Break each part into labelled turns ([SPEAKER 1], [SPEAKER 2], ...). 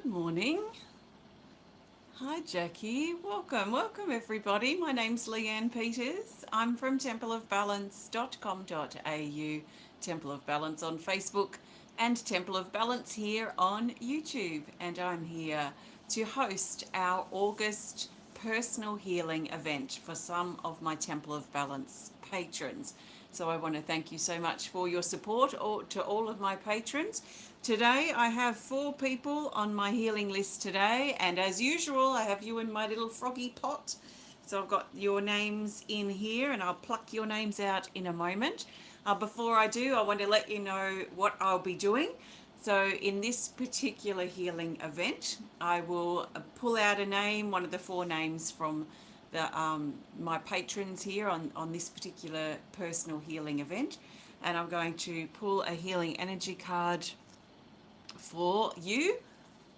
[SPEAKER 1] Good morning. Hi Jackie, welcome everybody. My name's Leanne Peters. I'm from templeofbalance.com.au, Temple of Balance on Facebook and Temple of Balance here on YouTube. And I'm here to host our August personal healing event for some of my Temple of Balance patrons. So I want to thank you so much for your support to all of my patrons. Today I have 4 people on my healing list today, and as usual I have you in my little froggy pot. So I've got your names in here and I'll pluck your names out in a moment. Before I do, I want to let you know what I'll be doing. So in this particular healing event, I will pull out a name, one of the 4 names from the my patrons here on this particular personal healing event, and I'm going to pull a healing energy card for you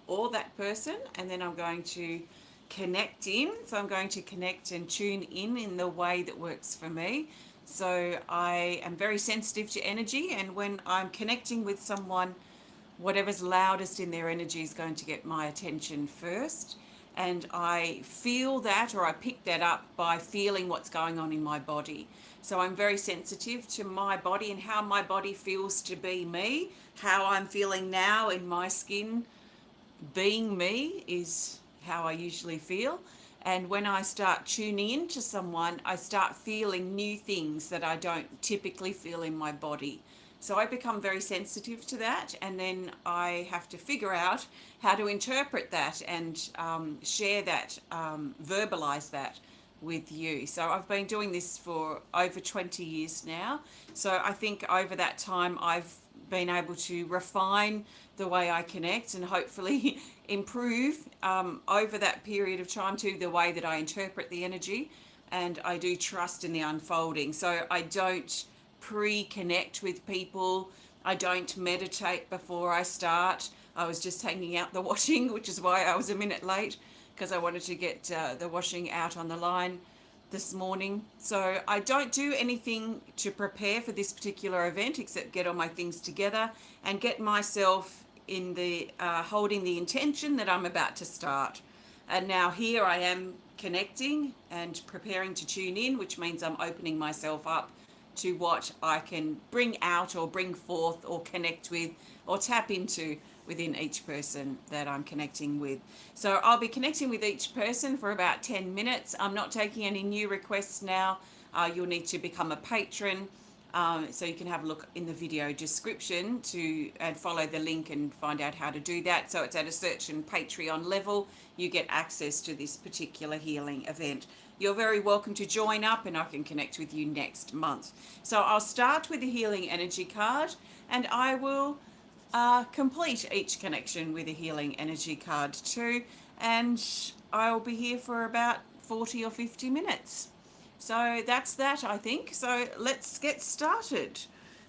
[SPEAKER 1] or that person, and then I'm going to connect in. So I'm going to connect and tune in the way that works for me. So I am very sensitive to energy, and when I'm connecting with someone, whatever's loudest in their energy is going to get my attention first. And I feel that, or I pick that up by feeling what's going on in my body. So I'm very sensitive to my body and how my body feels to be me. How I'm feeling now in my skin being me is how I usually feel. And when I start tuning into someone, I start feeling new things that I don't typically feel in my body. So I become very sensitive to that, and then I have to figure out how to interpret that and share that, verbalize that with you. So I've been doing this for over 20 years now. So I think over that time I've been able to refine the way I connect and hopefully improve over that period of time to the way that I interpret the energy. And I do trust in the unfolding. So I don't pre-connect with people. I don't meditate before I start. I was just hanging out the washing, which is why I was a minute late, because I wanted to get the washing out on the line this morning. So I don't do anything to prepare for this particular event except get all my things together and get myself in the holding the intention that I'm about to start. And now here I am connecting and preparing to tune in, which means I'm opening myself up to what I can bring out or bring forth or connect with or tap into within each person that I'm connecting with. So I'll be connecting with each person for about 10 minutes. I'm not taking any new requests now. You'll need to become a patron. So you can have a look in the video description and follow the link and find out how to do that. So it's at a certain Patreon level. You get access to this particular healing event. You're very welcome to join up, and I can connect with you next month. So I'll start with the healing energy card, and I will complete each connection with a healing energy card too. And I'll be here for about 40 or 50 minutes. So that's that, I think. So let's get started.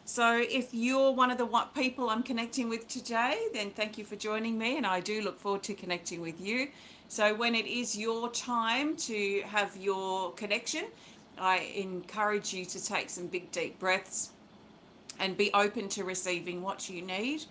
[SPEAKER 1] So if you're one of the people I'm connecting with today, then thank you for joining me, and I do look forward to connecting with you. So when it is your time to have your connection, I encourage you to take some big deep breaths and be open to receiving what you need.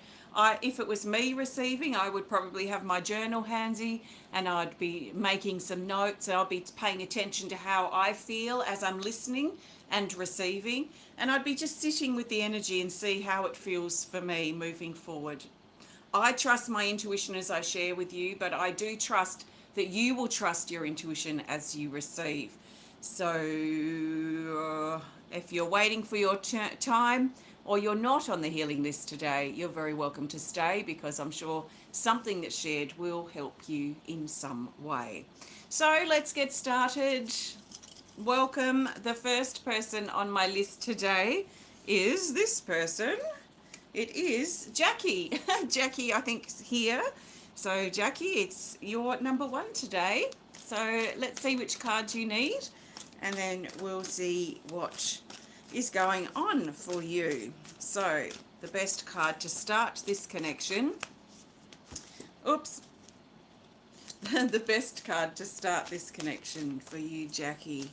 [SPEAKER 1] If it was me receiving, I would probably have my journal handy and I'd be making some notes. I'll be paying attention to how I feel as I'm listening and receiving, and I'd be just sitting with the energy and see how it feels for me moving forward. I trust my intuition as I share with you, but I do trust that you will trust your intuition as you receive. So if you're waiting for your time, or you're not on the healing list today, you're very welcome to stay, because I'm sure something that's shared will help you in some way. So let's get started. Welcome. The first person on my list today is this person. It is Jackie. Jackie, I think, is here. So Jackie, it's your number 1 today. So let's see which cards you need, and then we'll see what is going on for you. So the best card to start this connection, the best card to start this connection for you, Jackie,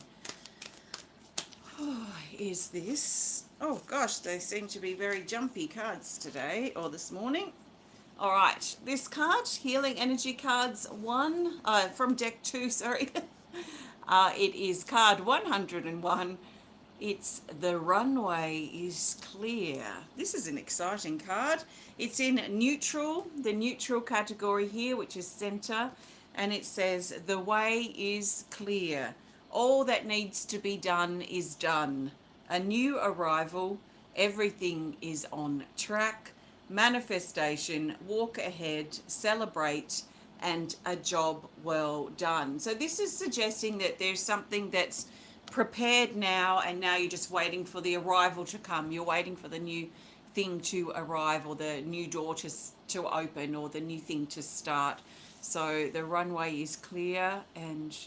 [SPEAKER 1] is this. Oh gosh, they seem to be very jumpy cards today or this morning. All right, this card, Healing Energy Cards 1, from deck 2, sorry. It is card 101. It's The Runway is Clear. This is an exciting card. It's in neutral, the neutral category here, which is center, and it says, the way is clear. All that needs to be done is done. A new arrival, everything is on track. Manifestation, walk ahead, celebrate, and a job well done. So this is suggesting that there's something that's prepared now, and now you're just waiting for the arrival to come. You're waiting for the new thing to arrive, or the new door to open, or the new thing to start. So the runway is clear and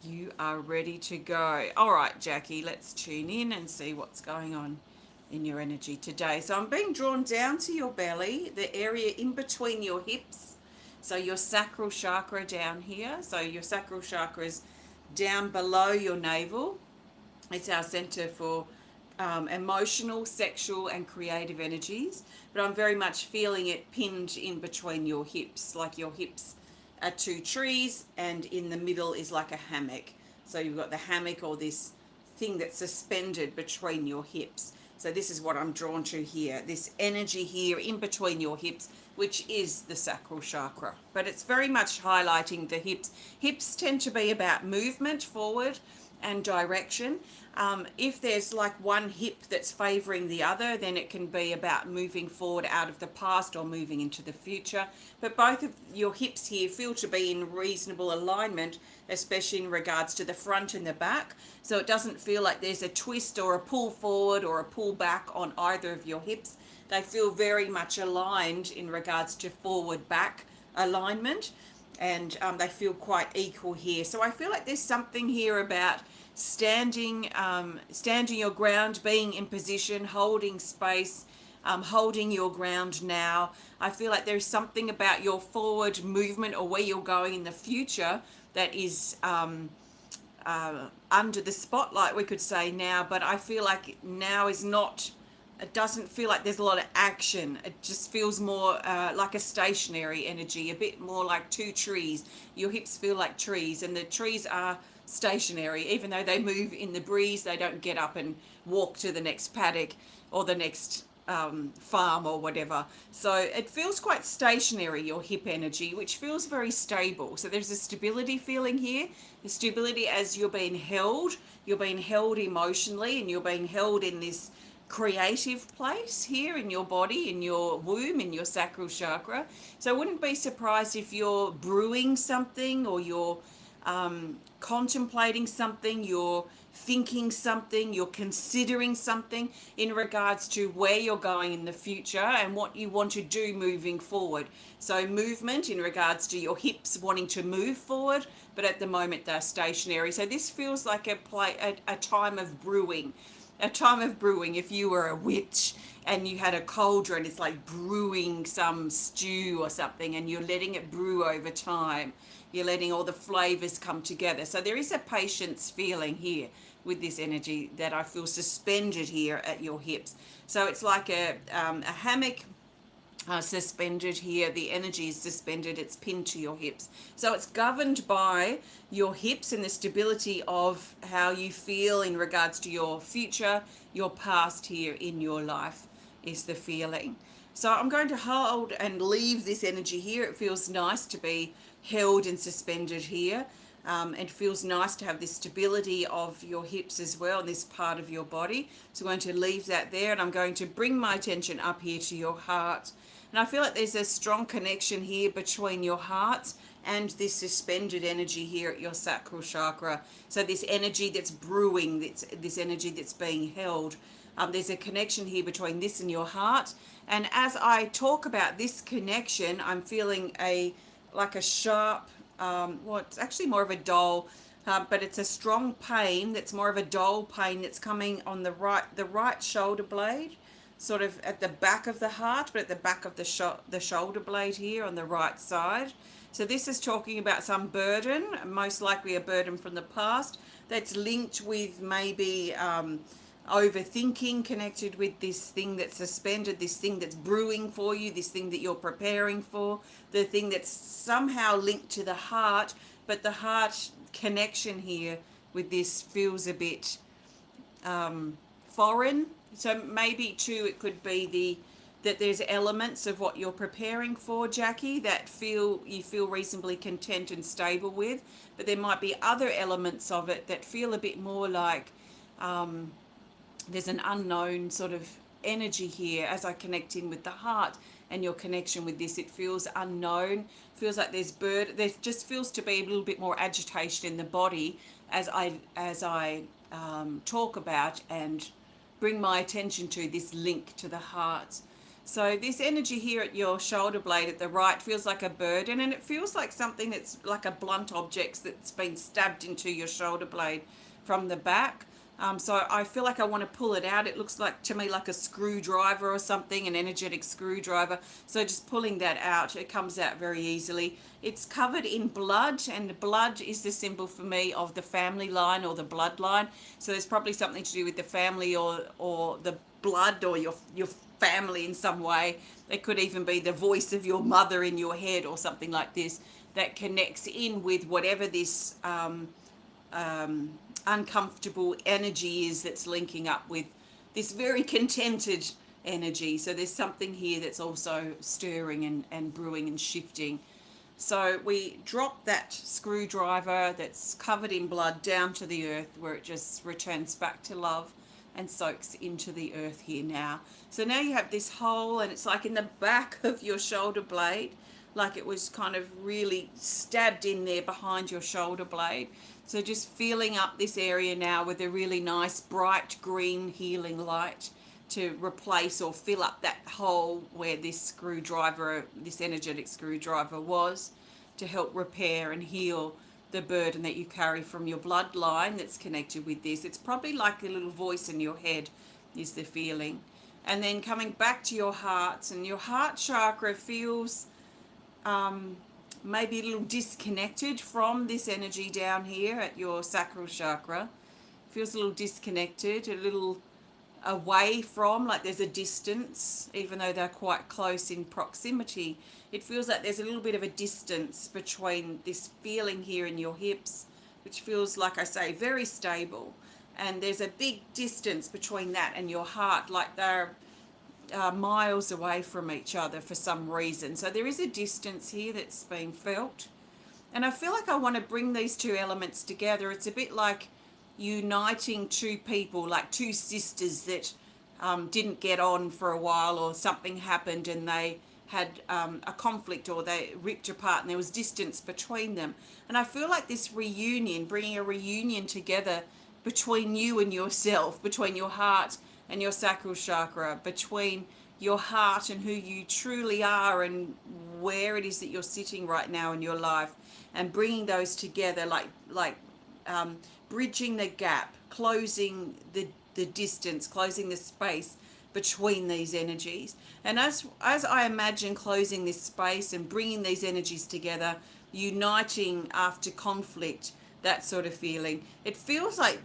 [SPEAKER 1] you are ready to go. All right, Jackie, let's tune in and see what's going on in your energy today. So I'm being drawn down to your belly, the area in between your hips. So your sacral chakra down here. So your sacral chakra is down below your navel. It's our center for emotional, sexual, and creative energies. But I'm very much feeling it pinned in between your hips, like your hips are two trees, and in the middle is like a hammock. So you've got the hammock, or this thing that's suspended between your hips. So this is what I'm drawn to here, this energy here in between your hips, which is the sacral chakra. But it's very much highlighting the hips. Hips tend to be about movement forward and direction. If there's like one hip that's favoring the other, then it can be about moving forward out of the past or moving into the future. But both of your hips here feel to be in reasonable alignment, especially in regards to the front and the back. So it doesn't feel like there's a twist or a pull forward or a pull back on either of your hips. They feel very much aligned in regards to forward back alignment, and they feel quite equal here. So I feel like there's something here about standing your ground, being in position, holding space, holding your ground now. I feel like there's something about your forward movement, or where you're going in the future, that is under the spotlight, we could say now. But I feel like now is not, it doesn't feel like there's a lot of action. It just feels more like a stationary energy, a bit more like two trees. Your hips feel like trees, and the trees are stationary. Even though they move in the breeze, they don't get up and walk to the next paddock or the next farm or whatever. So it feels quite stationary, your hip energy, which feels very stable. So there's a stability feeling here, the stability as you're being held emotionally, and you're being held in this creative place here in your body, in your womb, in your sacral chakra. So I wouldn't be surprised if you're brewing something, or you're contemplating something, you're thinking something, you're considering something in regards to where you're going in the future and what you want to do moving forward. So movement in regards to your hips wanting to move forward, but at the moment they're stationary. So this feels like a time of brewing. A time of brewing. If you were a witch and you had a cauldron, it's like brewing some stew or something, and you're letting it brew over time. You're letting all the flavors come together. So there is a patience feeling here with this energy that I feel suspended here at your hips. So it's like a hammock suspended here. The energy is suspended. It's pinned to your hips. So it's governed by your hips and the stability of how you feel in regards to your future, your past here in your life is the feeling. So I'm going to hold and leave this energy here. It feels nice to be held and suspended here. It feels nice to have this stability of your hips as well, in this part of your body. So I'm going to leave that there, and I'm going to bring my attention up here to your heart. And I feel like there's a strong connection here between your heart and this suspended energy here at your sacral chakra. So this energy that's brewing, this energy that's being held, there's a connection here between this and your heart. And as I talk about this connection, I'm feeling like a sharp, it's actually more of a dull, but it's a strong pain that's more of a dull pain that's coming on the right shoulder blade, sort of at the back of the heart, but at the back of the shoulder blade here on the right side. So this is talking about some burden, most likely a burden from the past, that's linked with maybe overthinking connected with this thing that's suspended, this thing that's brewing for you, this thing that you're preparing for, the thing that's somehow linked to the heart, but the heart connection here with this feels a bit foreign. So maybe too it could be that there's elements of what you're preparing for, Jackie, that you feel reasonably content and stable with, but there might be other elements of it that feel a bit more like there's an unknown sort of energy here. As I connect in with the heart and your connection with this, it feels unknown, feels like there just feels to be a little bit more agitation in the body as I talk about and bring my attention to this link to the heart. So this energy here at your shoulder blade at the right feels like a burden, and it feels like something that's like a blunt object that's been stabbed into your shoulder blade from the back. So I feel like I want to pull it out. It looks like to me like a screwdriver or something, an energetic screwdriver. So just pulling that out, it comes out very easily. It's covered in blood, and blood is the symbol for me of the family line or the bloodline. So there's probably something to do with the family or the blood or your family in some way. It could even be the voice of your mother in your head or something like this that connects in with whatever this uncomfortable energy is that's linking up with this very contented energy. So there's something here that's also stirring and brewing and shifting. So we drop that screwdriver that's covered in blood down to the earth, where it just returns back to love and soaks into the earth here now. So now you have this hole, and it's like in the back of your shoulder blade, like it was kind of really stabbed in there behind your shoulder blade. So just filling up this area now with a really nice bright green healing light to replace or fill up that hole where this screwdriver, this energetic screwdriver was, to help repair and heal the burden that you carry from your bloodline that's connected with this. It's probably like a little voice in your head is the feeling. And then coming back to your heart, and your heart chakra feels maybe a little disconnected from this energy down here at your sacral chakra. Feels a little disconnected, a little away from, like there's a distance, even though they're quite close in proximity. It feels like there's a little bit of a distance between this feeling here in your hips, which feels, like I say, very stable, and there's a big distance between that and your heart, like they're miles away from each other for some reason. So there is a distance here that's being felt, and I feel like I want to bring these two elements together. It's a bit like uniting two people, like two sisters that didn't get on for a while, or something happened and they had a conflict, or they ripped apart and there was distance between them. And I feel like this reunion, bringing a reunion together between you and yourself, between your heart and your sacral chakra, between your heart and who you truly are and where it is that you're sitting right now in your life, and bringing those together, like bridging the gap, closing the distance, closing the space between these energies. And as I imagine closing this space and bringing these energies together, uniting after conflict, that sort of feeling, it feels like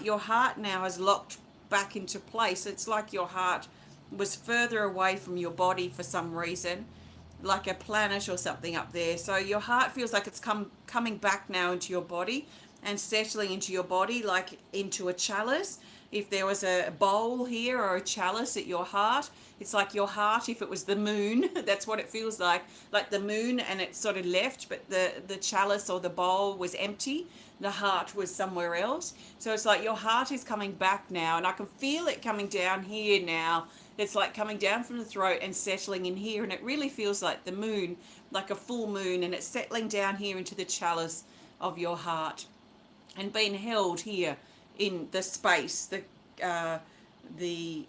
[SPEAKER 1] your heart now has locked back into place. It's like your heart was further away from your body for some reason, like a planet or something up there. So your heart feels like it's coming back now into your body and settling into your body like into a chalice. If there was a bowl here or a chalice at your heart, it's like your heart, if it was the moon, that's what it feels like the moon, and it sort of left, but the chalice or the bowl was empty. The heart was somewhere else. So it's like your heart is coming back now, and I can feel it coming down here now. It's like coming down from the throat and settling in here, and it really feels like the moon, like a full moon, and it's settling down here into the chalice of your heart and being held here in the space, the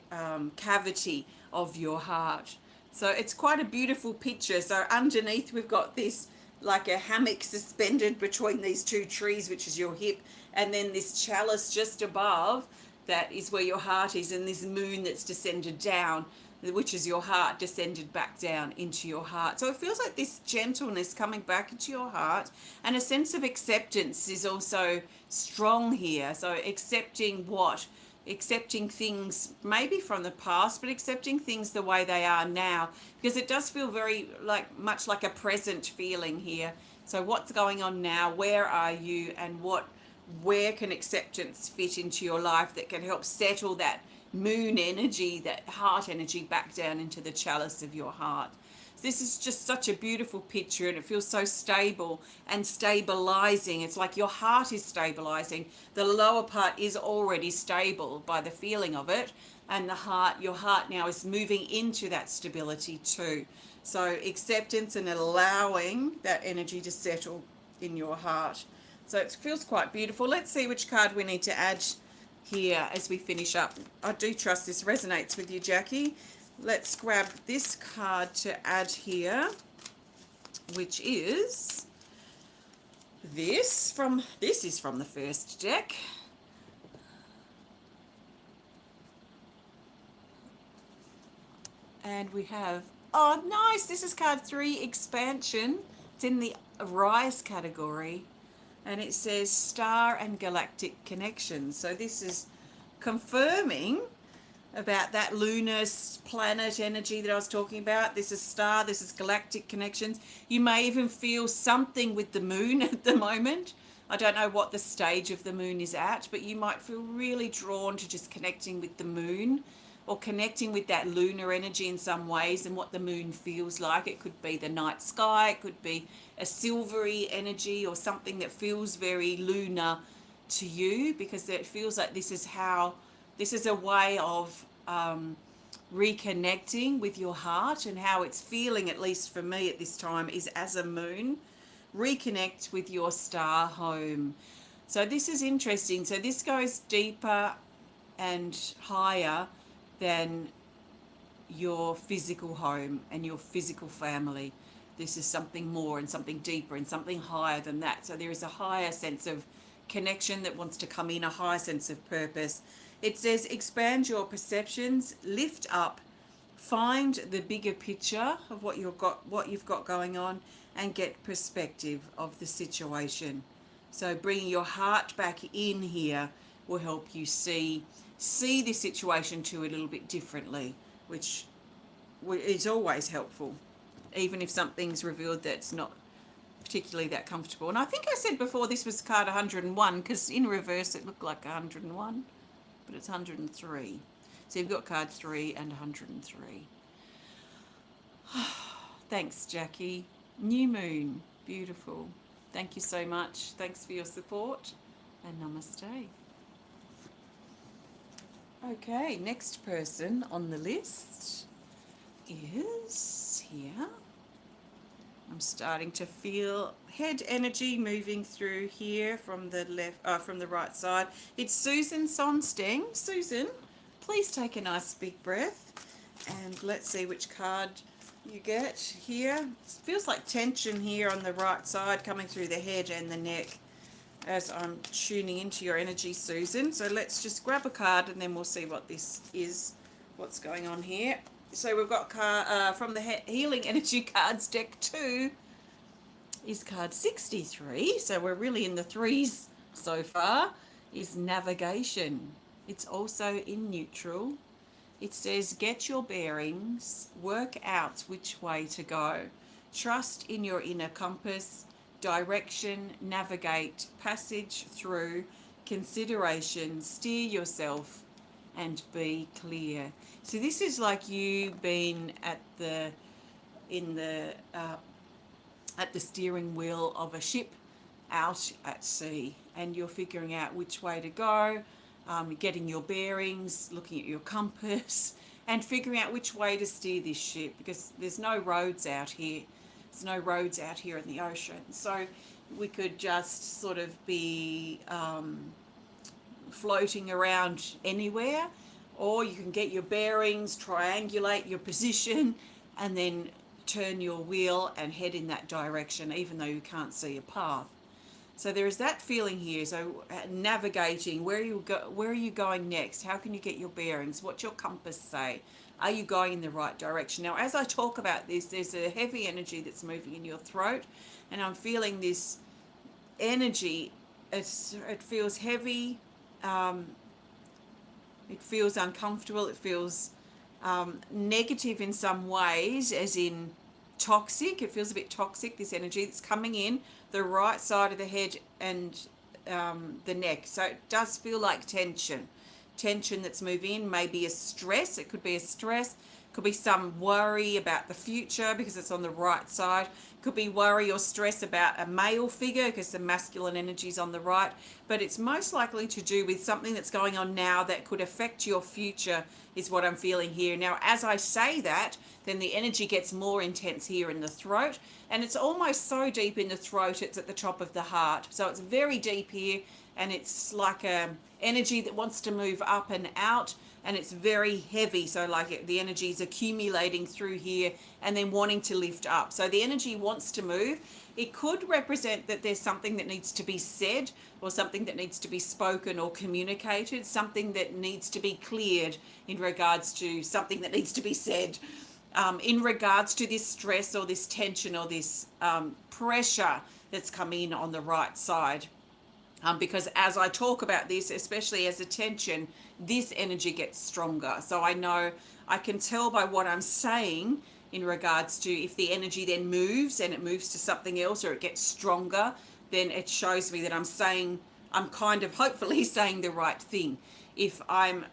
[SPEAKER 1] cavity of your heart. So it's quite a beautiful picture. So underneath we've got this like a hammock suspended between these two trees, which is your hip, and then this chalice just above that is where your heart is, and this moon that's descended down, which is your heart, descended back down into your heart. So it feels like this gentleness coming back into your heart, and a sense of acceptance is also strong here. So accepting what accepting things maybe from the past, but accepting things the way they are now, because it does feel very much like a present feeling here. So what's going on now? Where are you? And where can acceptance fit into your life that can help settle that moon energy, that heart energy, back down into the chalice of your heart? This is just such a beautiful picture, and it feels so stable and stabilizing. It's like your heart is stabilizing. The lower part is already stable by the feeling of it, and your heart now is moving into that stability too. So acceptance and allowing that energy to settle in your heart. So it feels quite beautiful. Let's see which card we need to add here as we finish up. I do trust this resonates with you, Jackie. Let's grab this card to add here, which is this is from the first deck. And we have, oh nice, this is card 3, Expansion. It's in the Rise category, and it says Star and Galactic Connections. So this is confirming about that lunar planet energy that I was talking about. This is star, this is galactic connections. You may even feel something with the moon at the moment. I don't know what the stage of the moon is at, but you might feel really drawn to just connecting with the moon, or connecting with that lunar energy in some ways and what the moon feels like. It could be the night sky, it could be a silvery energy, or something that feels very lunar to you, because it feels like this is a way of reconnecting with your heart, and how it's feeling, at least for me at this time, is as a moon. Reconnect with your star home. So this is interesting. So this goes deeper and higher than your physical home and your physical family. This is something more and something deeper and something higher than that. So there is a higher sense of connection that wants to come in, a higher sense of purpose. It says expand your perceptions, lift up, find the bigger picture of what you've got going on, and get perspective of the situation. So bringing your heart back in here will help you see the situation too a little bit differently, which is always helpful, even if something's revealed that's not particularly that comfortable. And I think I said before this was card 101, because in reverse it looked like 101, but it's 103. So you've got card 3 and 103. Thanks, Jackie. New moon, beautiful. Thank you so much. Thanks for your support, and namaste. Okay, next person on the list is here. I'm starting to feel head energy moving through here from the from the right side. It's Susan Sonsteng. Susan, please take a nice big breath, and let's see which card you get here. It feels like tension here on the right side, coming through the head and the neck as I'm tuning into your energy, Susan. So let's just grab a card and then we'll see what this is, what's going on here. So we've got from the Healing Energy Cards deck 2 is card 63. So we're really in the threes so far. Is Navigation. It's also in neutral. It says get your bearings, work out which way to go. Trust in your inner compass, direction, navigate, passage through, consideration, steer yourself, and be clear. So this is like you being at the steering wheel of a ship out at sea, and you're figuring out which way to go, getting your bearings, looking at your compass, and figuring out which way to steer this ship, because there's no roads out here. There's no roads out here in the ocean. So we could just sort of be floating around anywhere, or you can get your bearings, triangulate your position, and then turn your wheel and head in that direction, even though you can't see a path. So there is that feeling here. So navigating, where are you going next? How can you get your bearings? What's your compass say? Are you going in the right direction? Now, as I talk about this, there's a heavy energy that's moving in your throat, and I'm feeling this energy. It feels heavy, It feels uncomfortable. It feels negative in some ways, as in toxic. It feels a bit toxic, this energy that's coming in the right side of the head and the neck. So it does feel like tension that's moving in. Maybe a stress. It could be a stress. Could be some worry about the future because it's on the right side. Could be worry or stress about a male figure because the masculine energy is on the right. But it's most likely to do with something that's going on now that could affect your future, is what I'm feeling here. Now, as I say that, then the energy gets more intense here in the throat. And it's almost so deep in the throat, it's at the top of the heart. So it's very deep here, and it's like a energy that wants to move up and out, and it's very heavy. So like the energy is accumulating through here and then wanting to lift up. So the energy wants to move. It could represent that there's something that needs to be said, or something that needs to be spoken or communicated, something that needs to be cleared in regards to something that needs to be said, in regards to this stress or this tension or this pressure that's coming in on the right side. Because as I talk about this, especially as a tension, this energy gets stronger. So I know, I can tell by what I'm saying in regards to if the energy then moves and it moves to something else or it gets stronger, then it shows me that I'm kind of hopefully saying the right thing. If I'm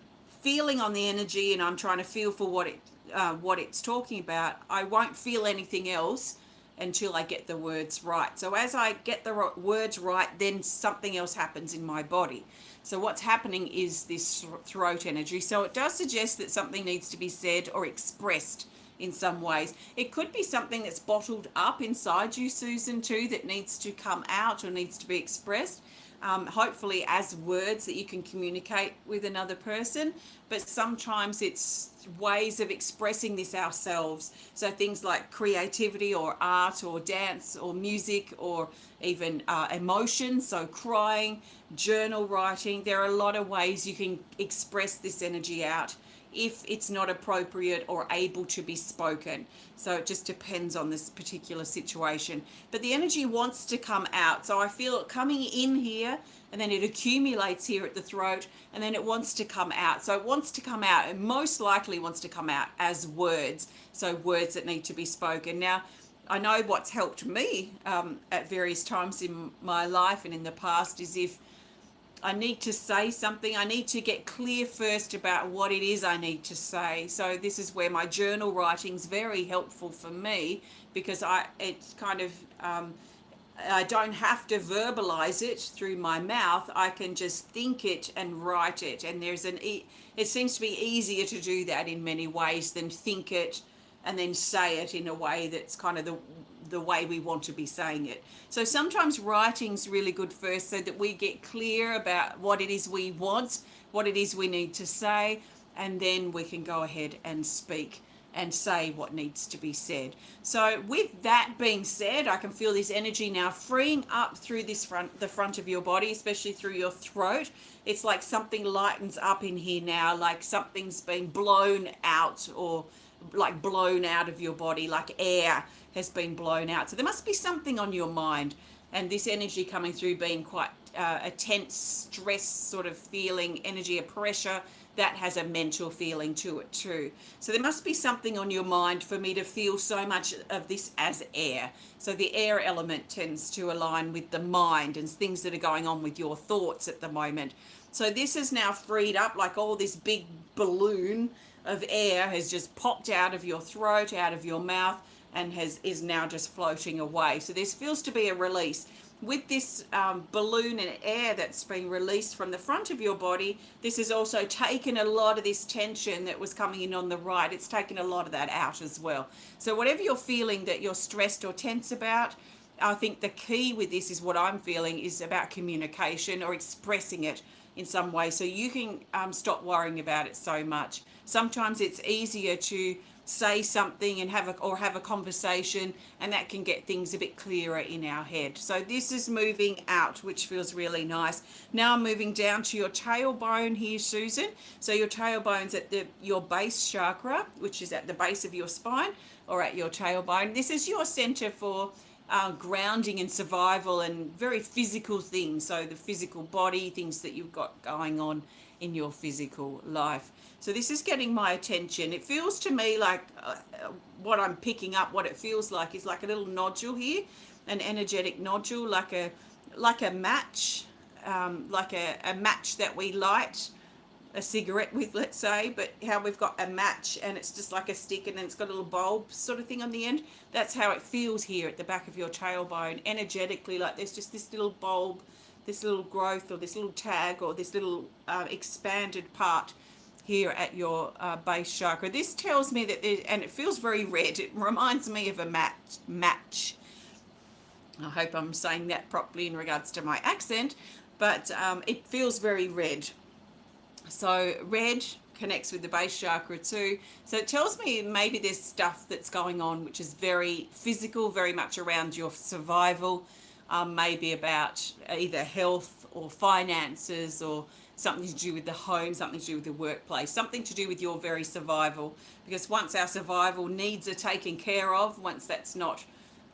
[SPEAKER 1] feeling on the energy and I'm trying to feel for what it's talking about, I won't feel anything else until I get the words right. So as I get the words right, then something else happens in my body. So what's happening is this throat energy. So it does suggest that something needs to be said or expressed in some ways. It could be something that's bottled up inside you, Susan, too, that needs to come out or needs to be expressed. Hopefully as words that you can communicate with another person, but sometimes it's ways of expressing this ourselves. So things like creativity or art or dance or music or even emotion, so crying, journal writing. There are a lot of ways you can express this energy out if it's not appropriate or able to be spoken. So it just depends on this particular situation. But the energy wants to come out. So I feel it coming in here, and then it accumulates here at the throat, and then it wants to come out. So it wants to come out, and most likely wants to come out as words. So words that need to be spoken. Now, I know what's helped me at various times in my life and in the past is if I need to say something, I need to get clear first about what it is I need to say. So this is where my journal writing's very helpful for me, because it's kind of I don't have to verbalize it through my mouth. I can just think it and write it, and it seems to be easier to do that in many ways than think it and then say it in a way that's kind of the way we want to be saying it. So sometimes writing's really good first, so that we get clear about what it is we want, what it is we need to say, and then we can go ahead and speak and say what needs to be said. So with that being said, I can feel this energy now freeing up through the front of your body, especially through your throat. It's like something lightens up in here now, like something's been blown out, or like blown out of your body, like air has been blown out. So there must be something on your mind, and this energy coming through being quite a tense, stress sort of feeling, energy of pressure, that has a mental feeling to it too. So there must be something on your mind for me to feel so much of this as air. So the air element tends to align with the mind and things that are going on with your thoughts at the moment. So this is now freed up, like all this big balloon of air has just popped out of your throat, out of your mouth, and is now just floating away. So this feels to be a release. With this balloon and air that's been released from the front of your body, this has also taken a lot of this tension that was coming in on the right. It's taken a lot of that out as well. So whatever you're feeling that you're stressed or tense about, I think the key with this is what I'm feeling is about communication or expressing it in some way, so you can stop worrying about it so much. Sometimes it's easier to say something and have a conversation, and that can get things a bit clearer in our head. So this is moving out, which feels really nice. Now I'm moving down to your tailbone here, Susan. So your tailbone's at your base chakra, which is at the base of your spine, or at your tailbone. This is your center for grounding and survival and very physical things. So the physical body, things that you've got going on in your physical life. So this is getting my attention. It feels to me like what I'm picking up, what it feels like is like a little nodule here, an energetic nodule, like a match, like a match that we light a cigarette with, let's say, but how we've got a match and it's just like a stick and then it's got a little bulb sort of thing on the end. That's how it feels here at the back of your tailbone, energetically, like there's just this little bulb, this little growth or this little tag or this little expanded part here at your base chakra. This tells me that and it feels very red. It reminds me of a match. I hope I'm saying that properly in regards to my accent, but it feels very red. So red connects with the base chakra too. So it tells me maybe there's stuff that's going on which is very physical, very much around your survival, maybe about either health or finances or something to do with the home, something to do with the workplace, something to do with your very survival. Because once our survival needs are taken care of, once that's not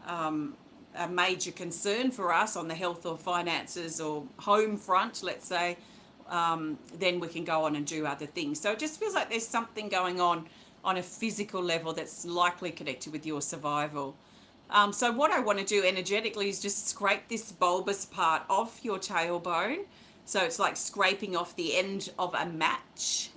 [SPEAKER 1] a major concern for us on the health or finances or home front, let's say, then we can go on and do other things. So it just feels like there's something going on a physical level that's likely connected with your survival. So what I want to do energetically is just scrape this bulbous part off your tailbone. So it's like scraping off the end of a match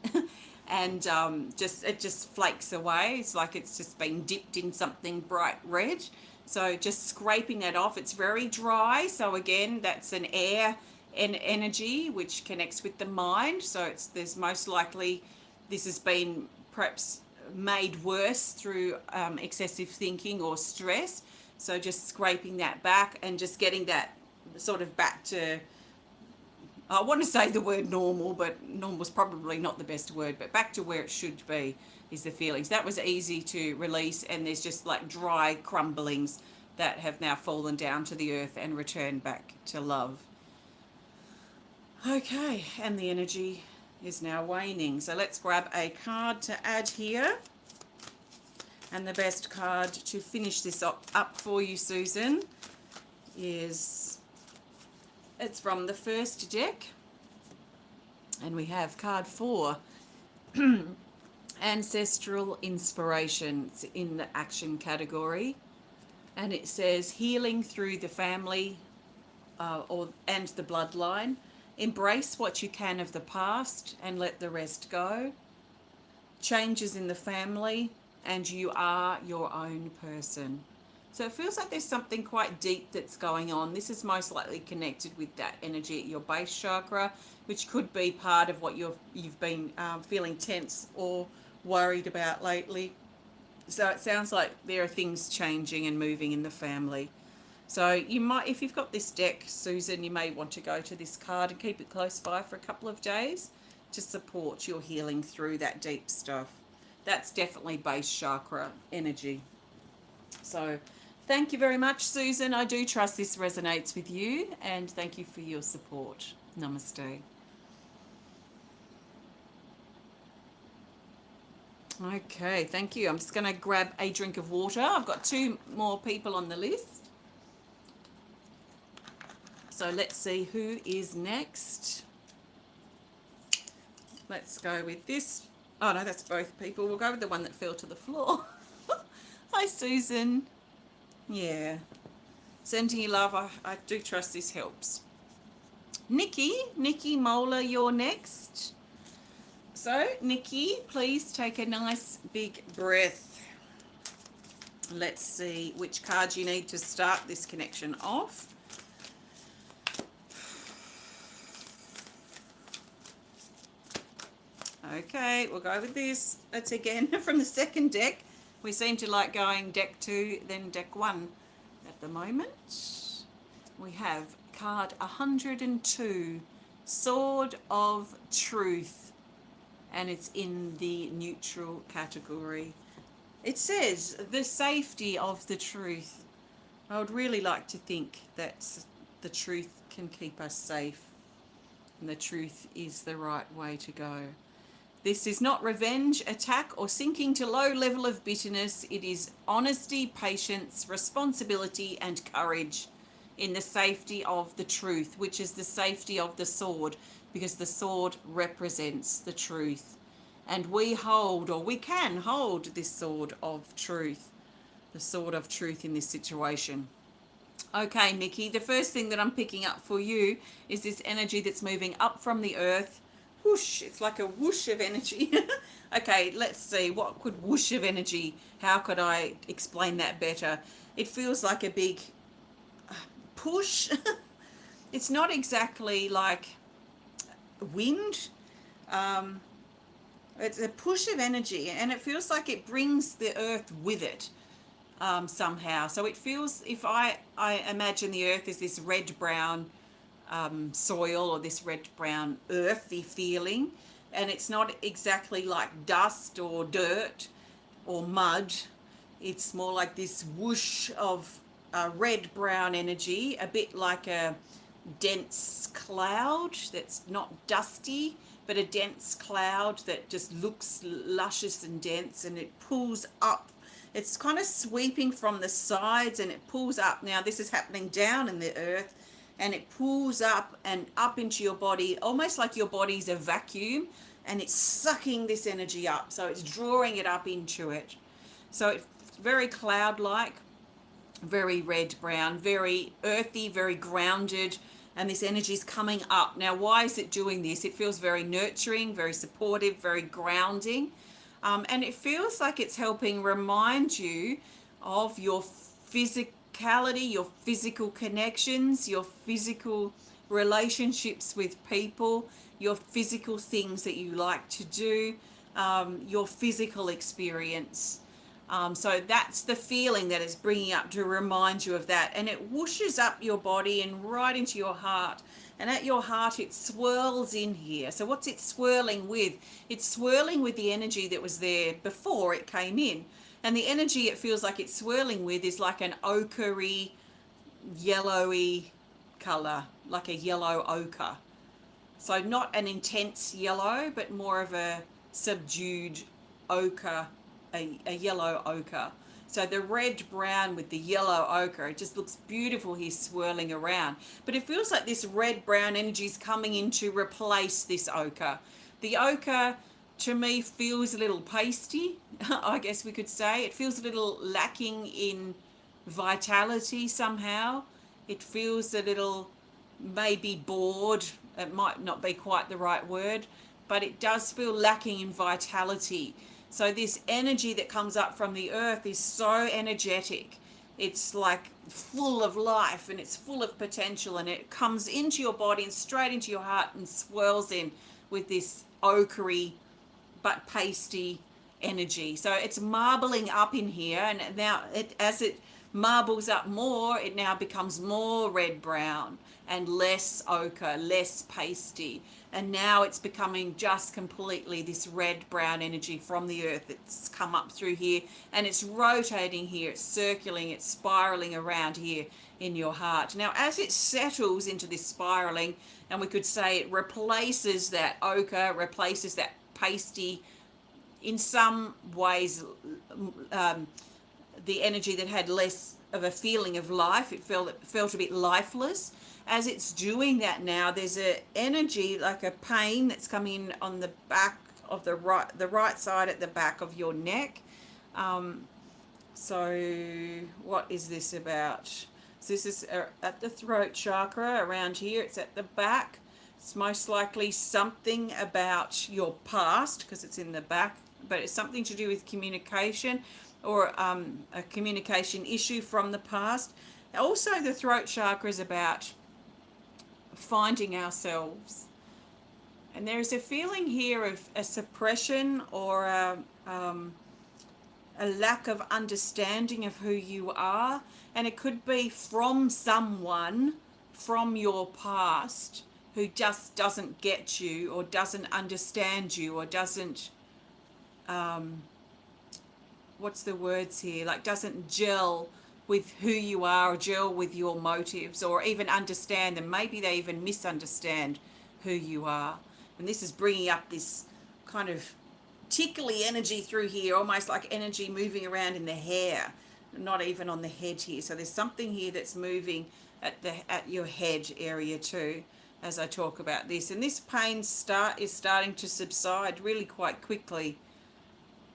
[SPEAKER 1] and it just flakes away. It's like it's just been dipped in something bright red. So just scraping that off. It's very dry. So again, that's an air energy which connects with the mind. So there's most likely this has been perhaps made worse through excessive thinking or stress. So just scraping that back and just getting that sort of back to, I want to say the word normal, but normal's probably not the best word, but back to where it should be is the feelings. That was easy to release, and there's just like dry crumblings that have now fallen down to the earth and returned back to love. Okay, and the energy is now waning. So let's grab a card to add here. And the best card to finish this up for you, Susan, it's from the first deck. And we have card 4, Ancestral Inspiration. It's in the action category. And it says, healing through the family and the bloodline. Embrace what you can of the past and let the rest go. Changes in the family, and you are your own person. So it feels like there's something quite deep that's going on. This is most likely connected with that energy at your base chakra, which could be part of what you've been feeling tense or worried about lately. So it sounds like there are things changing and moving in the family. So you might, if you've got this deck, Susan, you may want to go to this card and keep it close by for a couple of days to support your healing through that deep stuff. That's definitely base chakra energy. So thank you very much, Susan. I do trust this resonates with you, and thank you for your support. Namaste. Okay, thank you. I'm just going to grab a drink of water. I've got 2 more people on the list. So let's see who is next. Let's go with this. Oh no, that's both people. We'll go with the one that fell to the floor. Hi, Susan. Yeah. Sending you love. I do trust this helps. Nicki Mohler, you're next. So, Nicki, please take a nice big breath. Let's see which card you need to start this connection off. Okay, we'll go with this. It's again from the second deck. We seem to like going deck 2, then deck 1 at the moment. We have card 102, Sword of Truth, and it's in the neutral category. It says the safety of the truth. I would really like to think that the truth can keep us safe, and the truth is the right way to go. This is not revenge, attack, or sinking to low level of bitterness. It is honesty, patience, responsibility, and courage in the safety of the truth, which is the safety of the sword, because the sword represents the truth. And we hold, or we can hold, this sword of truth, the sword of truth in this situation. Okay, Nikki, the first thing that I'm picking up for you is this energy that's moving up from the earth. Whoosh, it's like a whoosh of energy. Okay, let's see, what could whoosh of energy, how could I explain that better? It feels like a big push. It's not exactly like wind. It's a push of energy, and it feels like it brings the earth with it. Somehow. So it feels, if I imagine the earth as this red-brown soil, or this red-brown earthy feeling, and it's not exactly like dust or dirt or mud. It's more like this whoosh of red-brown energy, a bit like a dense cloud that's not dusty, but a dense cloud that just looks luscious and dense, and it pulls up. It's kind of sweeping from the sides, and it pulls up. Now this is happening down in the earth, and it pulls up and up into your body, almost like your body's a vacuum, and it's sucking this energy up. So it's drawing it up into it. So it's very cloud-like, very red-brown, very earthy, very grounded, and this energy is coming up. Now, why is it doing this? It feels very nurturing, very supportive, very grounding. And it feels like it's helping remind you of your physicality, your physical connections, your physical relationships with people, your physical things that you like to do, your physical experience. So that's the feeling that it's bringing up to remind you of that. And it whooshes up your body and right into your heart. And at your heart, it swirls in here. So what's it swirling with? It's swirling with the energy that was there before it came in. And the energy it feels like it's swirling with is like an ochre-y, yellowy color, like a yellow ochre. So not an intense yellow, but more of a subdued ochre, a yellow ochre. So the red-brown with the yellow ochre, it just looks beautiful here swirling around. But it feels like this red-brown energy is coming in to replace this ochre. The ochre, to me, feels a little pasty, I guess we could say. It feels a little lacking in vitality somehow. It feels a little maybe bored. It might not be quite the right word, but it does feel lacking in vitality. So this energy that comes up from the earth is so energetic. It's like full of life, and it's full of potential, and it comes into your body and straight into your heart and swirls in with this ochre but pasty energy. So it's marbling up in here, and now as it marbles up more, it now becomes more red-brown and less ochre, less pasty. And now it's becoming just completely this red-brown energy from the earth. It's come up through here, and it's rotating here, it's circling, it's spiraling around here in your heart. Now, as it settles into this spiraling, and we could say it replaces that ochre, replaces that pasty, in some ways, the energy that had less of a feeling of life, it felt a bit lifeless. As it's doing that now, there's an energy like a pain that's coming on the back of the right side at the back of your neck. So what is this about? So this is at the throat chakra around here. It's at the back. It's most likely something about your past because it's in the back, but it's something to do with communication or a communication issue from the past. Also, the throat chakra is about finding ourselves, and there's a feeling here of a suppression or a lack of understanding of who you are, and it could be from someone from your past who just doesn't get you or doesn't understand you or doesn't what's the words here, like doesn't gel with who you are or gel with your motives or even understand them. Maybe they even misunderstand who you are. And this is bringing up this kind of tickly energy through here, almost like energy moving around in the hair, not even on the head here. So there's something here that's moving at your head area too, as I talk about this. And this pain is starting to subside really quite quickly.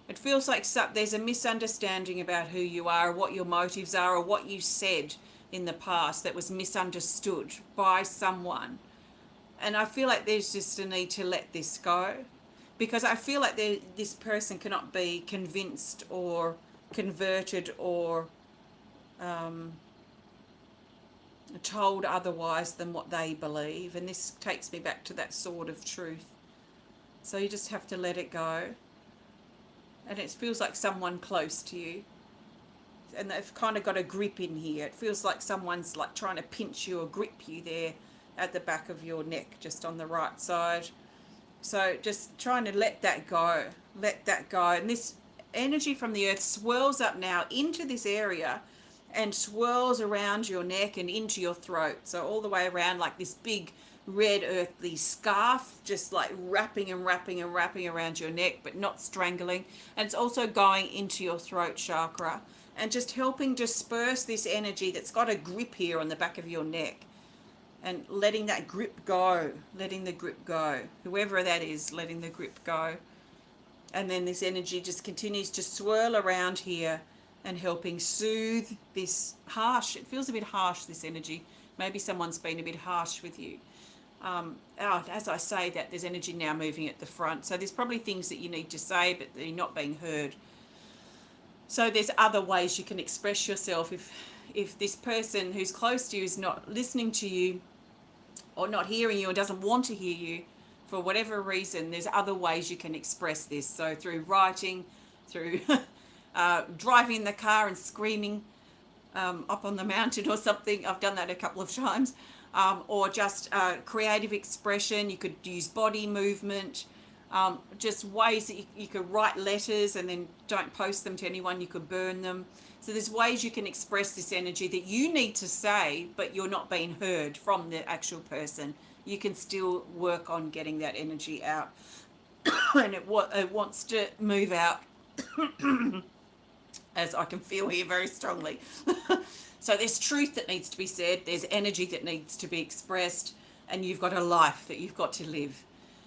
[SPEAKER 1] It feels like there's a misunderstanding about who you are, what your motives are, or what you said in the past that was misunderstood by someone. And I feel like there's just a need to let this go, because I feel like this person cannot be convinced or converted or told otherwise than what they believe. And this takes me back to that sword of truth. So you just have to let it go. And it feels like someone close to you, and they've kind of got a grip in here. It feels like someone's like trying to pinch you or grip you there at the back of your neck, just on the right side. So just trying to let that go, let that go. And this energy from the earth swirls up now into this area and swirls around your neck and into your throat. So all the way around, like this big red earthly scarf, just like wrapping and wrapping and wrapping around your neck, but not strangling. And it's also going into your throat chakra and just helping disperse this energy that's got a grip here on the back of your neck, and letting that grip go, letting the grip go, whoever that is, letting the grip go. And then this energy just continues to swirl around here and helping soothe this harsh, it feels a bit harsh, this energy. Maybe someone's been a bit harsh with you. As I say that, there's energy now moving at the front. So there's probably things that you need to say, but they're not being heard. So there's other ways you can express yourself. If this person who's close to you is not listening to you, or not hearing you, or doesn't want to hear you for whatever reason, there's other ways you can express this. So through writing, through driving in the car and screaming up on the mountain or something. I've done that a couple of times. Or just creative expression. You could use body movement, just ways that you could write letters and then don't post them to anyone. You could burn them. So there's ways you can express this energy that you need to say, but you're not being heard from the actual person. You can still work on getting that energy out. And it wants to move out, as I can feel here very strongly. So there's truth that needs to be said, there's energy that needs to be expressed, and you've got a life that you've got to live.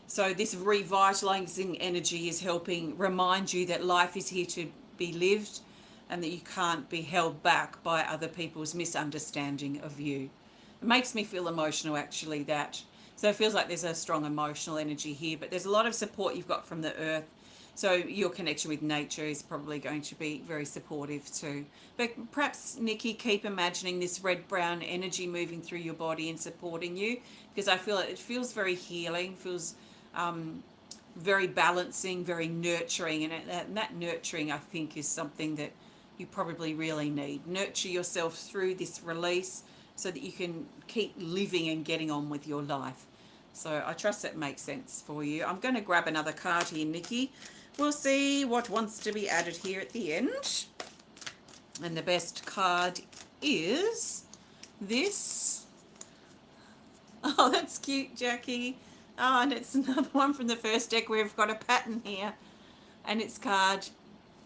[SPEAKER 1] So this revitalizing energy is helping remind you that life is here to be lived, and that you can't be held back by other people's misunderstanding of you. It makes me feel emotional, actually, that. So it feels like there's a strong emotional energy here, but there's a lot of support you've got from the earth. So your connection with nature is probably going to be very supportive too. But perhaps, Nikki, keep imagining this red-brown energy moving through your body and supporting you, because I feel it feels very healing, feels very balancing, very nurturing. And that nurturing, I think, is something that you probably really need. Nurture yourself through this release so that you can keep living and getting on with your life. So I trust that makes sense for you. I'm going to grab another card here, Nikki. We'll see what wants to be added here at the end. And the best card is this. Oh, that's cute, Jackie. Oh, and it's another one from the first deck. We've got a pattern here. And it's card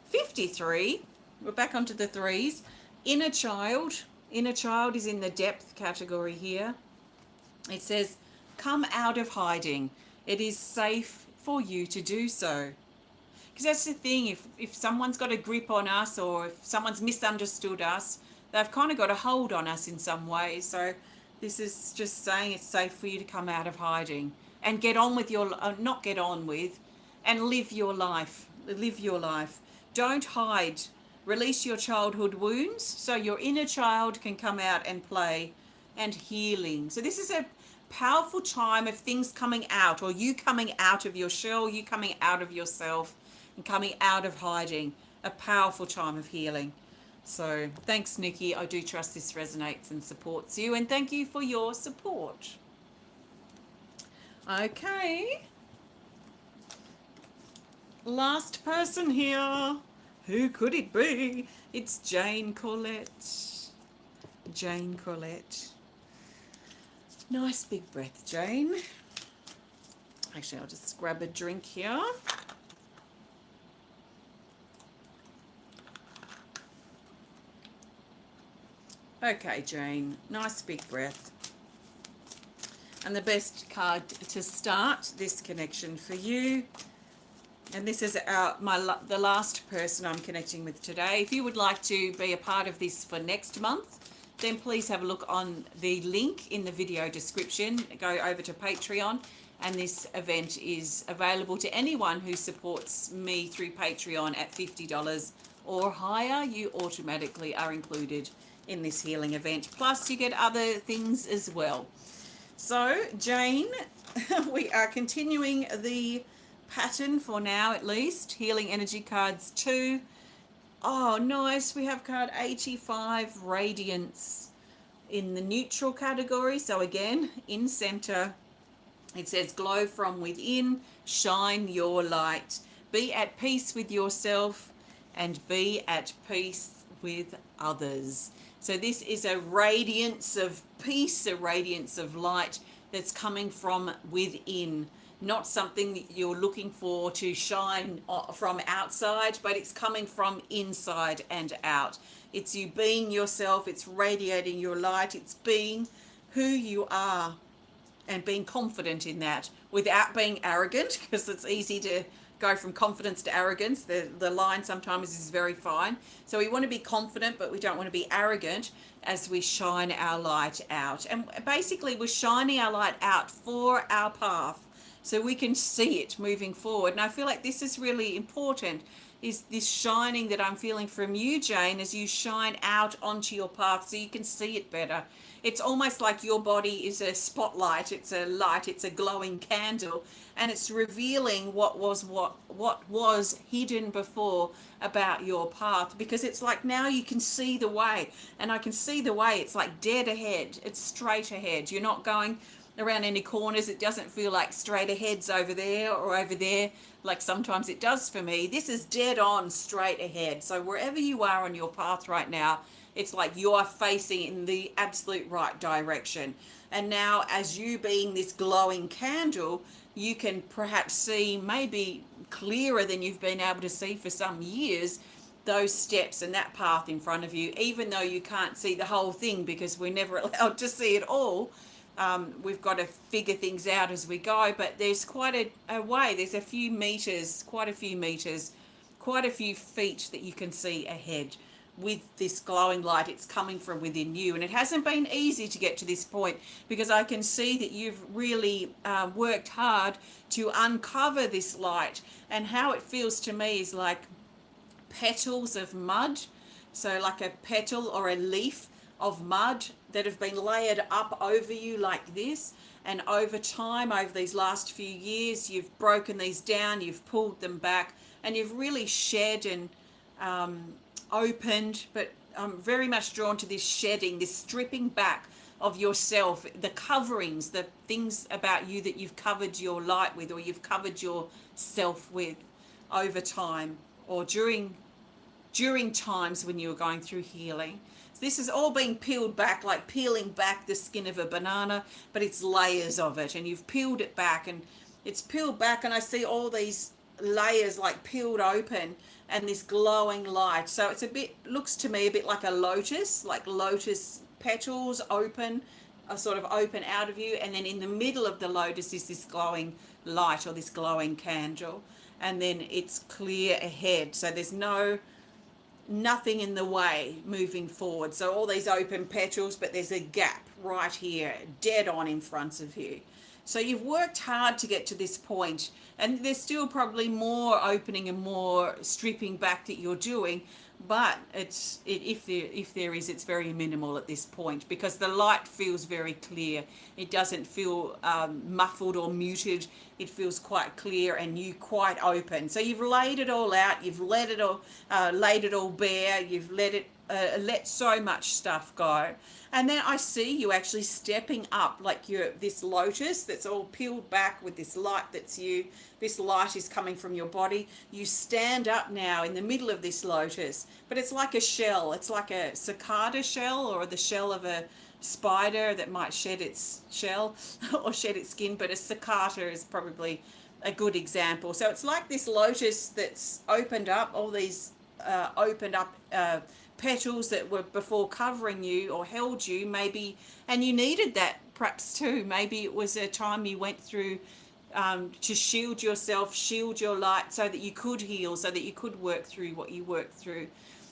[SPEAKER 1] 53. We're back onto the threes. Inner child. Inner child is in the depth category here. It says, come out of hiding. It is safe for you to do so. Because that's the thing, if someone's got a grip on us, or if someone's misunderstood us, they've kind of got a hold on us in some way. So this is just saying it's safe for you to come out of hiding and get on with your, not get on with, and live your life. Live your life. Don't hide. Release your childhood wounds so your inner child can come out and play, and healing. So this is a powerful time of things coming out, or you coming out of your shell, you coming out of yourself and coming out of hiding. A powerful time of healing. So thanks, Nikki. I do trust this resonates and supports you, and thank you for your support. Okay. Last person here. Who could it be? It's Jane Corlett. Jane Corlett. Nice big breath, Jane. Actually, I'll just grab a drink here. Okay, Jane, nice big breath. And the best card to start this connection for you, and this is the last person I'm connecting with today. If you would like to be a part of this for next month, then please have a look on the link in the video description. Go over to Patreon, and this event is available to anyone who supports me through Patreon at $50 or higher. You automatically are included in this healing event. Plus, you get other things as well. So, Jane, we are continuing the pattern for now, at least. Healing energy cards 2. Oh, nice. We have card 85, Radiance, in the neutral category. So again, in center, it says glow from within, shine your light. Be at peace with yourself and be at peace with others. So this is a radiance of peace, a radiance of light that's coming from within. Not something that you're looking for to shine from outside, but it's coming from inside and out. It's you being yourself, it's radiating your light, it's being who you are and being confident in that without being arrogant, because it's easy to go from confidence to arrogance. The line sometimes is very fine. So we want to be confident, but we don't want to be arrogant as we shine our light out. And basically we're shining our light out for our path, so we can see it moving forward. And I feel like this is really important, is this shining that I'm feeling from you, Jane, as you shine out onto your path so you can see it better. It's almost like your body is a spotlight, it's a light, it's a glowing candle, and it's revealing what was hidden before about your path, because it's like now you can see the way, and I can see the way. It's like dead ahead, it's straight ahead. You're not going around any corners. It doesn't feel like straight ahead's over there or over there like sometimes it does for me. This is dead on, straight ahead. So wherever you are on your path right now, it's like you are facing in the absolute right direction. And now, as you being this glowing candle, you can perhaps see maybe clearer than you've been able to see for some years, those steps and that path in front of you, even though you can't see the whole thing because we're never allowed to see it all. We've got to figure things out as we go, but there's quite a way. There's a few meters, quite a few feet that you can see ahead with this glowing light. It's coming from within you, and it hasn't been easy to get to this point, because I can see that you've really worked hard to uncover this light. And how it feels to me is like petals of mud, so like a petal or a leaf of mud that have been layered up over you like this. And over time, over these last few years, you've broken these down, you've pulled them back, and you've really shed and opened. But I'm very much drawn to this shedding, this stripping back of yourself, the coverings, the things about you that you've covered your light with, or you've covered yourself with over time, or during times when you were going through healing. This is all being peeled back, like peeling back the skin of a banana, but it's layers of it, and you've peeled it back, and it's peeled back, and I see all these layers like peeled open, and this glowing light. So it's looks to me a bit like a lotus, like lotus petals open, sort of open out of you, and then in the middle of the lotus is this glowing light, or this glowing candle, and then it's clear ahead. So there's nothing in the way moving forward. So all these open petals, but there's a gap right here, dead on in front of you. So you've worked hard to get to this point, and there's still probably more opening and more stripping back that you're doing, but if there is, it's very minimal at this point, because the light feels very clear. It doesn't feel muffled or muted. It feels quite clear and you quite open. So you've laid it all out. You've laid it all bare. You've let so much stuff go. And then I see you actually stepping up, like you're this lotus that's all peeled back with this light that's you. This light is coming from your body. You stand up now in the middle of this lotus, but it's like a shell. It's like a cicada shell, or the shell of spider that might shed its shell or shed its skin, but a cicada is probably a good example. So it's like this lotus that's opened up, all these opened up petals that were before covering you or held you, maybe, and you needed that perhaps too. Maybe it was a time you went through to shield yourself, shield your light, so that you could heal, so that you could work through what you worked through.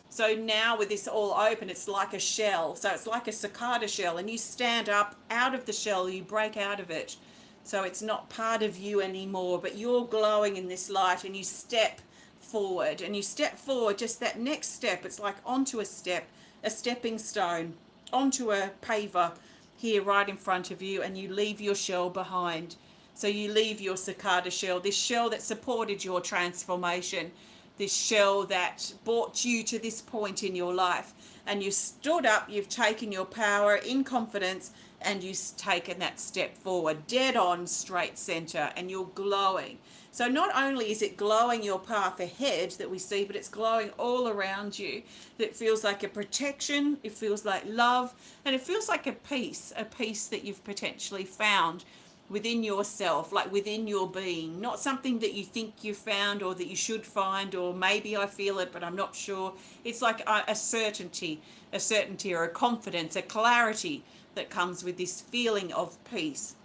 [SPEAKER 1] So now with this all open, it's like a shell. So it's like a cicada shell, and you stand up out of the shell, you break out of it. So it's not part of you anymore, but you're glowing in this light, and you step forward, and you step forward, just that next step. It's like onto a step, a stepping stone, onto a paver here right in front of you, and you leave your shell behind. So you leave your cicada shell, this shell that supported your transformation, this shell that brought you to this point in your life. And you stood up, you've taken your power in confidence, and you've taken that step forward, dead on, straight center, and you're glowing. So not only is it glowing your path ahead that we see, but it's glowing all around you. That feels like a protection, it feels like love, and it feels like a peace that you've potentially found within yourself, like within your being, not something that you think you found or that you should find, or maybe I feel it but I'm not sure. It's like a certainty or a confidence, a clarity that comes with this feeling of peace.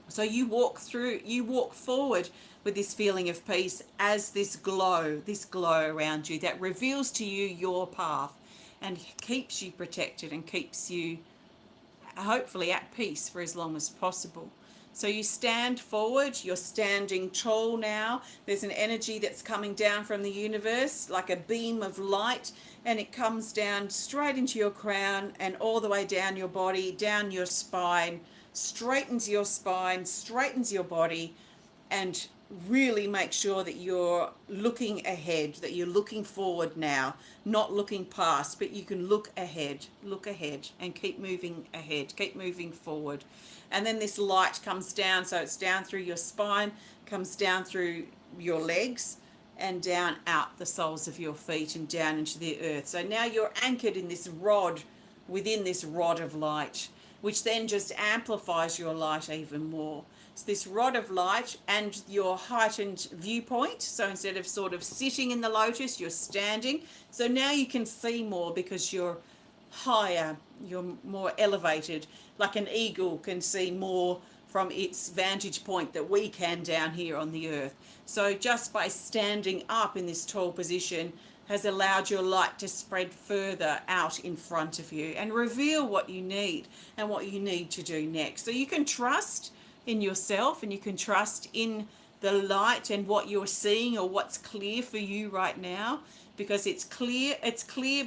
[SPEAKER 1] So you walk forward with this feeling of peace as this glow around you that reveals to you your path and keeps you protected and keeps you hopefully at peace for as long as possible. So you stand forward, you're standing tall now. There's an energy that's coming down from the universe like a beam of light, and it comes down straight into your crown and all the way down your body, down your spine, straightens your spine, straightens your body, and really make sure that you're looking ahead, that you're looking forward now, not looking past, but you can look ahead and keep moving ahead, keep moving forward. And then this light comes down, so it's down through your spine, comes down through your legs, and down out the soles of your feet and down into the earth. So now you're anchored in this rod, within this rod of light, which then just amplifies your light even more. So this rod of light and your heightened viewpoint. So instead of sort of sitting in the lotus, you're standing. So now you can see more because you're higher, you're more elevated. Like an eagle can see more from its vantage point that we can down here on the earth. So just by standing up in this tall position has allowed your light to spread further out in front of you and reveal what you need and what you need to do next. So you can trust in yourself, and you can trust in the light and what you're seeing or what's clear for you right now, because it's clear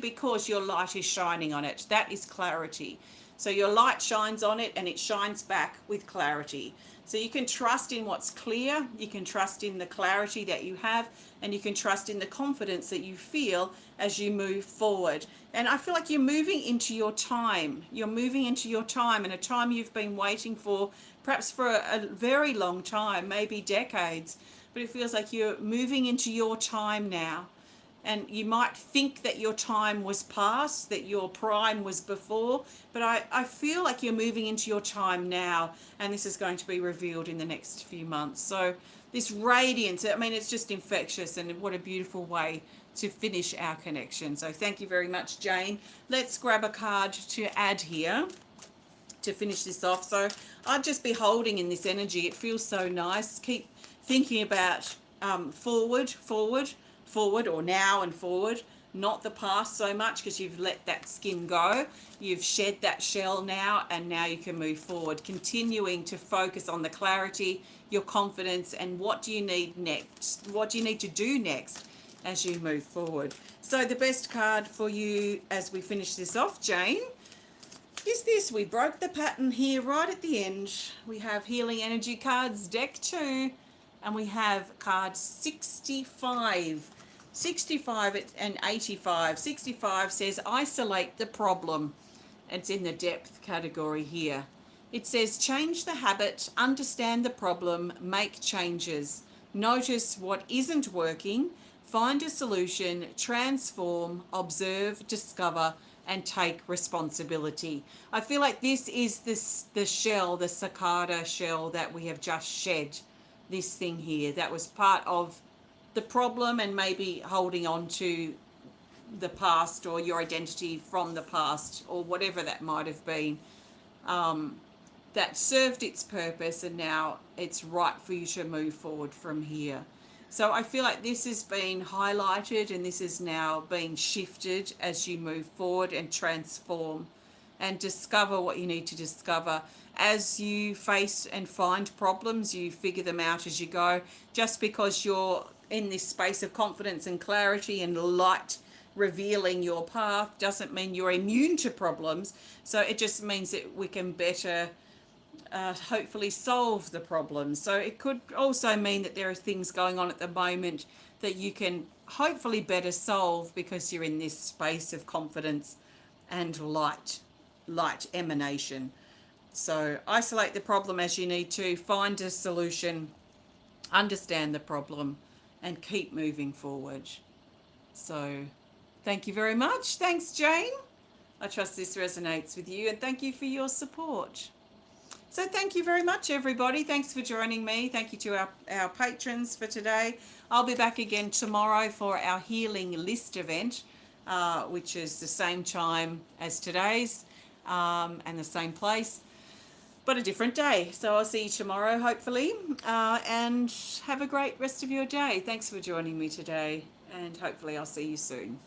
[SPEAKER 1] because your light is shining on it. That is clarity. So your light shines on it and it shines back with clarity. So you can trust in what's clear, you can trust in the clarity that you have, and you can trust in the confidence that you feel as you move forward. And I feel like you're moving into your time. You're moving into your time, and a time you've been waiting for, perhaps for a very long time, maybe decades. But it feels like you're moving into your time now. And you might think that your time was past, that your prime was before, but I feel like you're moving into your time now, and this is going to be revealed in the next few months. So this radiance, I mean, it's just infectious, and what a beautiful way to finish our connection. So thank you very much, Jane. Let's grab a card to add here to finish this off. So I'd just be holding in this energy. It feels so nice. Keep thinking about forward, or now and forward, not the past so much, because you've let that skin go. You've shed that shell now, and now you can move forward, continuing to focus on the clarity, your confidence, and what do you need next? What do you need to do next as you move forward? So the best card for you as we finish this off, Jane, is this. We broke the pattern here right at the end. We have Healing Energy cards, deck 2, and we have card 65. 65 and 85. 65 says isolate the problem. It's in the depth category here. It says change the habit, understand the problem, make changes, notice what isn't working, find a solution, transform, observe, discover, and take responsibility. I feel like this is the shell, the cicada shell that we have just shed. This thing here that was part of the problem, and maybe holding on to the past or your identity from the past or whatever that might have been, that served its purpose, and now it's right for you to move forward from here. So I feel like this has been highlighted, and this is now being shifted as you move forward and transform and discover what you need to discover. As you face and find problems, you figure them out as you go. Just because you're in this space of confidence and clarity and light revealing your path doesn't mean you're immune to problems. So it just means that we can better hopefully solve the problems. So it could also mean that there are things going on at the moment that you can hopefully better solve because you're in this space of confidence and light emanation. So isolate the problem as you need to, find a solution, understand the problem, and keep moving forward. So thank you very much. Thanks, Jane. I trust this resonates with you, and thank you for your support. So thank you very much, everybody. Thanks for joining me. Thank you to our patrons for today. I'll be back again tomorrow for our Healing List event, which is the same time as today's and the same place, but a different day. So I'll see you tomorrow, hopefully, and have a great rest of your day. Thanks for joining me today, and hopefully I'll see you soon.